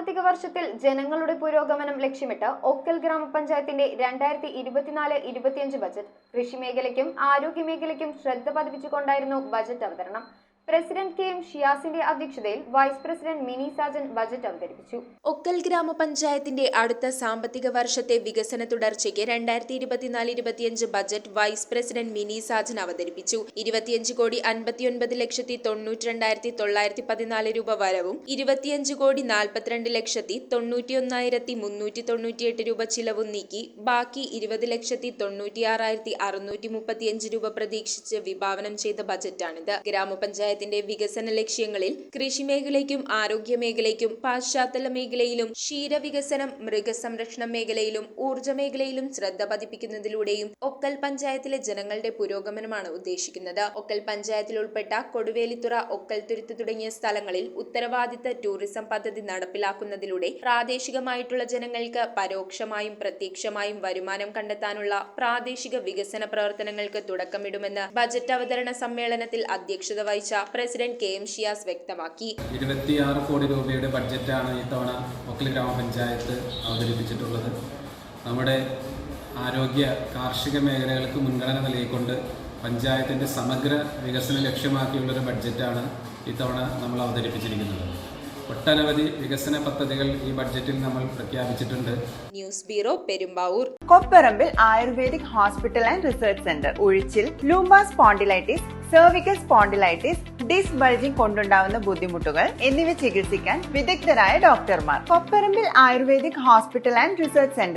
സാമ്പത്തിക വർഷത്തിൽ ജനങ്ങളുടെ പുരോഗമനം ലക്ഷ്യമിട്ട് ഒക്കൽ ഗ്രാമപഞ്ചായത്തിന്റെ 2024-25 ബജറ്റ് കൃഷിമേഖലയ്ക്കും ആരോഗ്യമേഖലയ്ക്കും ശ്രദ്ധ പതിപ്പിച്ചുകൊണ്ടായിരുന്നു ബജറ്റ് അവതരണം. President KM. ഷിയാസിന്റെ അധ്യക്ഷതയിൽ vice president Mini Sajan budget അവതരിപ്പിച്ചു. ഒക്കൽ ഗ്രാമപഞ്ചായത്തിന്റെ അടുത്ത സാമ്പത്തിക വർഷത്തെ വികസന തുടർച്ചയ്ക്ക് 2024-25 budget vice president Mini Sajan അവതരിപ്പിച്ചു. 25,52,92,914 രൂപ വരവും 25,42,91,398 രൂപ ചിലവും നീക്കി ബാക്കി 20,96,635 രൂപ പ്രതീക്ഷിച്ച് വിഭാവനം ചെയ്ത ബജറ്റാണിത്. ഗ്രാമപഞ്ചായത്ത് വികസന ലക്ഷ്യങ്ങളിൽ കൃഷിമേഖലയ്ക്കും ആരോഗ്യമേഖലയ്ക്കും പശ്ചാത്തല മേഖലയിലും ക്ഷീരവികസനം മൃഗസംരക്ഷണ മേഖലയിലും ഊർജ്ജ മേഖലയിലും ശ്രദ്ധ പതിപ്പിക്കുന്നതിലൂടെയും ഒക്കൽ പഞ്ചായത്തിലെ ജനങ്ങളുടെ പുരോഗമനമാണ് ഉദ്ദേശിക്കുന്നത്. ഒക്കൽ പഞ്ചായത്തിൽ ഉൾപ്പെട്ട കൊടുവേലിത്തുറ, ഒക്കൽ തുരുത്ത് തുടങ്ങിയ സ്ഥലങ്ങളിൽ ഉത്തരവാദിത്ത ടൂറിസം പദ്ധതി നടപ്പിലാക്കുന്നതിലൂടെ പ്രാദേശികമായിട്ടുള്ള ജനങ്ങൾക്ക് പരോക്ഷമായും പ്രത്യക്ഷമായും വരുമാനം കണ്ടെത്താനുള്ള പ്രാദേശിക വികസന പ്രവർത്തനങ്ങൾക്ക് തുടക്കമിടുമെന്ന് ബജറ്റ് അവതരണ സമ്മേളനത്തിൽ അധ്യക്ഷത വഹിച്ച പ്രസിഡന്റ് കെ.എം. ഷിയാസ് വ്യക്തമാക്കി. 26 കോടി രൂപയുടെ ബഡ്ജറ്റാണ് ഇത്തവണ ഒക്കൽ ഗ്രാമപഞ്ചായത്ത് അവതരിപ്പിച്ചിട്ടുള്ളത്. നമ്മുടെ ആരോഗ്യ കാർഷിക മേഖലകൾക്ക് മുൻഗണന നൽകിക്കൊണ്ട് പഞ്ചായത്തിൻ്റെ സമഗ്ര വികസനം ലക്ഷ്യമാക്കിയുള്ളൊരു ബഡ്ജറ്റാണ് ഇത്തവണ നമ്മൾ അവതരിപ്പിച്ചിരിക്കുന്നത്. ഒട്ടനവധി വികസന പദ്ധതികൾ ഈ ബഡ്ജറ്റിൽ നമ്മൾ പ്രഖ്യാപിച്ചിട്ടുണ്ട്. News bureau, Perumbavoor. Kopparambil ayurvedic hospital and research centre. ഉഴിച്ചിൽ, lumbar spondylitis, cervical spondylitis, disc bulging കൊണ്ടുണ്ടാവുന്ന ബുദ്ധിമുട്ടുകൾ എന്നിവ ചികിത്സിക്കാൻ വിദഗ്ധരായ ഡോക്ടർമാർ. Kopparambil ayurvedic hospital and research centre.